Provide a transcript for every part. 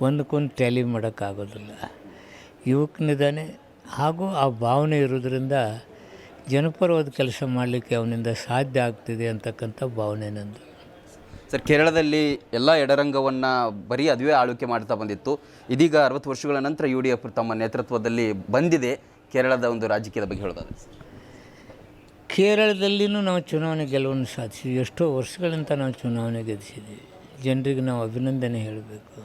ಒಂದಕ್ಕೊಂದು ಟ್ಯಾಲಿ ಮಾಡೋಕ್ಕಾಗೋದಿಲ್ಲ. ಯುವಕನಿದ್ದಾನೆ ಹಾಗೂ ಆ ಭಾವನೆ ಇರೋದ್ರಿಂದ ಜನಪರವಾದ ಕೆಲಸ ಮಾಡಲಿಕ್ಕೆ ಅವನಿಂದ ಸಾಧ್ಯ ಆಗ್ತಿದೆ ಅಂತಕ್ಕಂಥ ಭಾವನೆ ನಂದು. ಸರ್, ಕೇರಳದಲ್ಲಿ ಎಲ್ಲ ಎಡರಂಗವನ್ನು ಬರೀ ಅದುವೇ ಆಳ್ವಿಕೆ ಮಾಡ್ತಾ ಬಂದಿತ್ತು. ಇದೀಗ 60 ವರ್ಷಗಳ ನಂತರ UDF ತಮ್ಮ ನೇತೃತ್ವದಲ್ಲಿ ಬಂದಿದೆ. ಕೇರಳದ ಒಂದು ರಾಜಕೀಯದ ಬಗ್ಗೆ ಹೇಳೋದಾದ್ರೆ, ಕೇರಳದಲ್ಲಿನೂ ನಾವು ಚುನಾವಣೆ ಗೆಲುವನ್ನು ಸಾಧಿಸಿದ್ವಿ. ಎಷ್ಟೋ ವರ್ಷಗಳಿಂದ ನಾವು ಚುನಾವಣೆ ಗೆಲ್ಲಿಸಿದ್ದೀವಿ. ಜನರಿಗೆ ನಾವು ಅಭಿನಂದನೆ ಹೇಳಬೇಕು.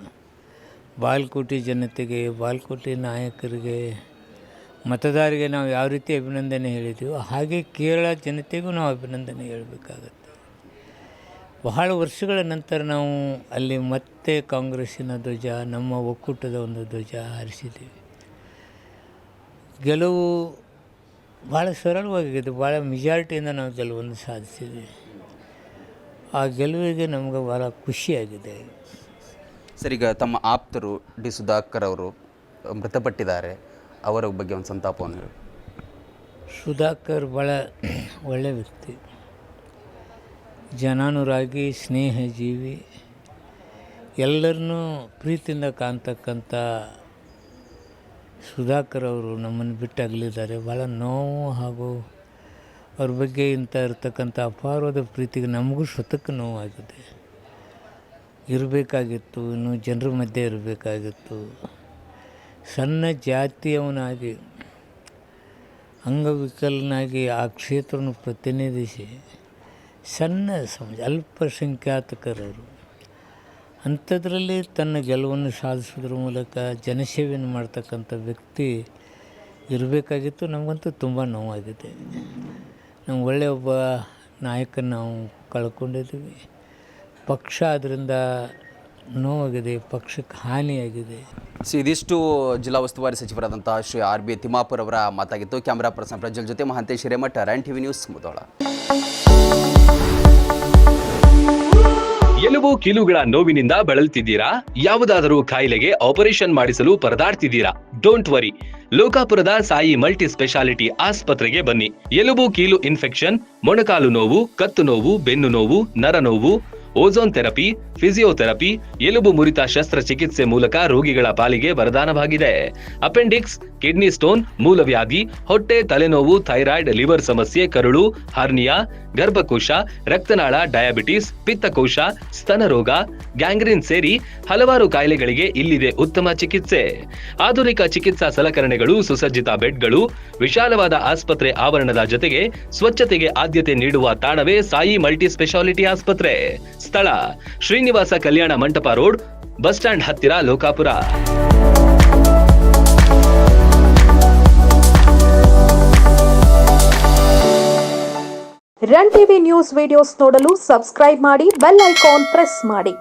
ಬಾಲ್ಕೋಟಿ ಜನತೆಗೆ, ಬಾಲ್ಕೋಟಿ ನಾಯಕರಿಗೆ, ಮತದಾರರಿಗೆ ನಾವು ಯಾವ ರೀತಿ ಅಭಿನಂದನೆ ಹೇಳಿದ್ದೀವೋ ಹಾಗೆ ಕೇರಳ ಜನತೆಗೂ ನಾವು ಅಭಿನಂದನೆ ಹೇಳಬೇಕಾಗತ್ತೆ. ಬಹಳ ವರ್ಷಗಳ ನಂತರ ನಾವು ಅಲ್ಲಿ ಮತ್ತೆ ಕಾಂಗ್ರೆಸ್ಸಿನ ಧ್ವಜ, ನಮ್ಮ ಒಕ್ಕೂಟದ ಒಂದು ಧ್ವಜ ಹಾರಿಸಿದ್ದೀವಿ. ಗೆಲುವು ಭಾಳ ಸರಳವಾಗಿದೆ. ಭಾಳ ಮೆಜಾರಿಟಿಯಿಂದ ನಾವು ಗೆಲುವನ್ನು ಸಾಧಿಸಿದ್ದೀವಿ. ಆ ಗೆಲುವಿಗೆ ನಮಗೆ ಭಾಳ ಖುಷಿಯಾಗಿದೆ. ಸರ್, ಈಗ ತಮ್ಮ ಆಪ್ತರು ಡಿ ಸುಧಾಕರ್ ಅವರು ಮೃತಪಟ್ಟಿದ್ದಾರೆ. ಅವರ ಬಗ್ಗೆ ಒಂದು ಸಂತಾಪವನ್ನು ಹೇಳಿ. ಸುಧಾಕರ್ ಭಾಳ ಒಳ್ಳೆಯ ವ್ಯಕ್ತಿ, ಜನಾನುರಾಗಿ, ಸ್ನೇಹಜೀವಿ, ಎಲ್ಲರನ್ನೂ ಪ್ರೀತಿಯಿಂದ ಕಾಣ್ತಕ್ಕಂಥ ಸುಧಾಕರ್ ಅವರು ನಮ್ಮನ್ನು ಬಿಟ್ಟು ಅಗಲಿದ್ದಾರೆ. ಭಾಳ ನೋವು ಹಾಗೂ ಅವ್ರ ಬಗ್ಗೆ ಇರ್ತಕ್ಕಂಥ ಅಪಾರವಾದ ಪ್ರೀತಿಗೆ ನಮಗೂ ಸ್ವತಃ ನೋವಾಗಿದೆ. ಇರಬೇಕಾಗಿತ್ತು, ಇನ್ನೂ ಜನರ ಮಧ್ಯೆ ಇರಬೇಕಾಗಿತ್ತು. ಸಣ್ಣ ಜಾತಿಯವನಾಗಿ, ಅಂಗವಿಕಲನಾಗಿ ಆ ಕ್ಷೇತ್ರವನ್ನು ಪ್ರತಿನಿಧಿಸಿ ಸಣ್ಣ ಸಮಾಜ, ಅಲ್ಪಸಂಖ್ಯಾತಕರವರು, ಅಂಥದ್ರಲ್ಲಿ ತನ್ನ ಗೆಲುವನ್ನು ಸಾಧಿಸೋದ್ರ ಮೂಲಕ ಜನಸೇವೆಯನ್ನು ಮಾಡ್ತಕ್ಕಂಥ ವ್ಯಕ್ತಿ ಇರಬೇಕಾಗಿತ್ತು. ನಮಗಂತೂ ತುಂಬ ನೋವಾಗಿದೆ. ನಾವು ಒಳ್ಳೆಯ ಒಬ್ಬ ನಾಯಕನ ನಾವು ಕಳ್ಕೊಂಡಿದ್ದೀವಿ. ಪಕ್ಷ ಅದರಿಂದ ನೋವಾಗಿದೆ, ಪಕ್ಷಕ್ಕೆ ಹಾನಿಯಾಗಿದೆ. ಇದಿಷ್ಟು ಜಿಲ್ಲಾ ಉಸ್ತುವಾರಿ ಸಚಿವರಾದಂತಹ ಶ್ರೀ RB ತಿಮ್ಮಾಪುರ್ ಅವರ ಮಾತಾಗಿತ್ತು. ಕ್ಯಾಮ್ರಾ ಪರ್ಸನ್ ಪ್ರಜ್ವಲ್ ಜೊತೆ Mahantesh Hiremath, RAN TV news, Mudhol. ಎಲುಬು ಕೀಲುಗಳ ನೋವಿನಿಂದ ಬಳಲ್ತಿದ್ದೀರಾ? ಯಾವುದಾದರೂ ಕಾಯಿಲೆಗೆ ಆಪರೇಷನ್ ಮಾಡಿಸಲು ಪರದಾಡ್ತಿದ್ದೀರಾ? ಡೋಂಟ್ ವರಿ, ಲೋಕಾಪುರದ ಸಾಯಿ ಮಲ್ಟಿ ಸ್ಪೆಷಾಲಿಟಿ ಆಸ್ಪತ್ರೆಗೆ ಬನ್ನಿ. ಎಲುಬು ಕೀಲು ಇನ್ಫೆಕ್ಷನ್, ಮೊಣಕಾಲು ನೋವು, ಕತ್ತು ನೋವು, ಬೆನ್ನು ನೋವು, ನರ ನೋವು, ಓಝೋನ್ ಥೆರಪಿ, ಫಿಸಿಯೋಥೆರಪಿ, ಎಲುಬು ಮುರಿತ ಶಸ್ತ್ರಚಿಕಿತ್ಸೆ ಮೂಲಕ ರೋಗಿಗಳ ಪಾಲಿಗೆ ವರದಾನವಾಗಿದೆ. ಅಪೆಂಡಿಕ್ಸ್, ಕಿಡ್ನಿ ಸ್ಟೋನ್, ಮೂಲವ್ಯಾಧಿ, ಹೊಟ್ಟೆ, ತಲೆನೋವು, ಥೈರಾಯ್ಡ್, ಲಿವರ್ ಸಮಸ್ಯೆ, ಕರುಳು, ಹರ್ನಿಯಾ, ಗರ್ಭಕೋಶ, ರಕ್ತನಾಳ, ಡಯಾಬಿಟಿಸ್, ಪಿತ್ತಕೋಶ, ಸ್ತನ ರೋಗ, ಗ್ಯಾಂಗ್ರೀನ್ ಸೇರಿ ಹಲವಾರು ಕಾಯಿಲೆಗಳಿಗೆ ಇಲ್ಲಿದೆ ಉತ್ತಮ ಚಿಕಿತ್ಸೆ. ಆಧುನಿಕ ಚಿಕಿತ್ಸಾ ಸಲಕರಣೆಗಳು, ಸುಸಜ್ಜಿತ ಬೆಡ್ಗಳು, ವಿಶಾಲವಾದ ಆಸ್ಪತ್ರೆ ಆವರಣದ ಜೊತೆಗೆ ಸ್ವಚ್ಛತೆಗೆ ಆದ್ಯತೆ ನೀಡುವ ತಾಣವೇ ಸಾಯಿ ಮಲ್ಟಿ ಸ್ಪೆಷಾಲಿಟಿ ಆಸ್ಪತ್ರೆ. ಸ್ಥಳ Srinivasa Kalyana Mantapa road, bus stand ಹತ್ತಿರ, Lokapur. RAN TV news videos ನೋಡಲು ಸಬ್ಸ್ಕ್ರೈಬ್ ಮಾಡಿ, ಬೆಲ್ ಐಕಾನ್ ಪ್ರೆಸ್ ಮಾಡಿ.